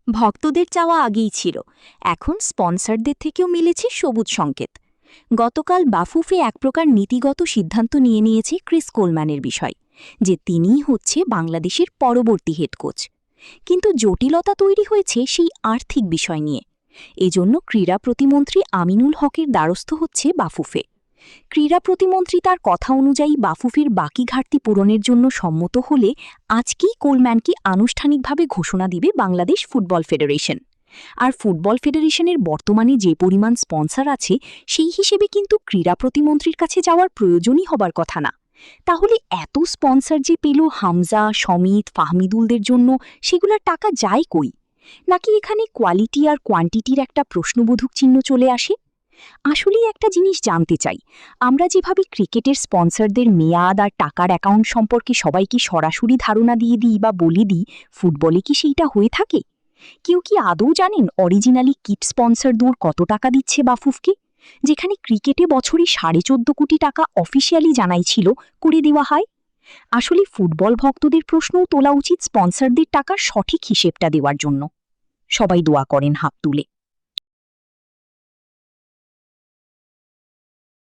ভক্তদের চাওয়া আগেই ছিল, এখন স্পন্সরদের থেকেও মিলেছে সবুজ সংকেত। গতকাল বাফুফে এক প্রকার নীতিগত সিদ্ধান্ত নিয়েছে ক্রিস কোলম্যানের বিষয়, যে তিনিই হচ্ছে বাংলাদেশের পরবর্তী হেড কোচ। কিন্তু জটিলতা তৈরি হয়েছে সেই আর্থিক বিষয় নিয়ে। এজন্য ক্রীড়া প্রতিমন্ত্রী আমিনুল হকের দ্বারস্থ হচ্ছে বাফুফে। ক্রীড়া প্রতিমন্ত্রী তার কথা অনুযায়ী বাফুফের বাকি ঘাটতি পূরণের জন্য সম্মত হলে আজকেই কোলম্যানকে আনুষ্ঠানিকভাবে ঘোষণা দিবে বাংলাদেশ ফুটবল ফেডারেশন। আর ফুটবল ফেডারেশনের বর্তমানে যে পরিমাণ স্পন্সর আছে, সেই হিসেবে কিন্তু ক্রীড়া প্রতিমন্ত্রীর কাছে যাওয়ার প্রয়োজনই হবার কথা না। তাহলে এত স্পন্সর যে পেল হামজা, সমিত, ফাহমিদুলদের জন্য, সেগুলোর টাকা যায় কই? নাকি এখানে কোয়ালিটি আর কোয়ান্টিটির একটা প্রশ্নবোধক চিহ্ন চলে আসে? আসলেই একটা জিনিস জানতে চাই, আমরা যেভাবে ক্রিকেটের স্পন্সরদের মেয়াদ আর টাকার অ্যাকাউন্ট সম্পর্কে সবাইকে সরাসরি ধারণা দিয়ে দিই বা বলে দিই, ফুটবলে কি সেইটা হয়ে থাকে? কেউ কি আদৌ জানেন অরিজিনালি কিট স্পন্সর দূর কত টাকা দিচ্ছে বাফুফকে, যেখানে ক্রিকেটে বছরে 14.5 কোটি টাকা অফিসিয়ালি জানাই ছিল করে দেওয়া হয়? আসলে ফুটবল ভক্তদের প্রশ্নও তোলা উচিত স্পন্সরদের টাকার সঠিক হিসেবটা দেওয়ার জন্য। সবাই দোয়া করেন হাত তুলে।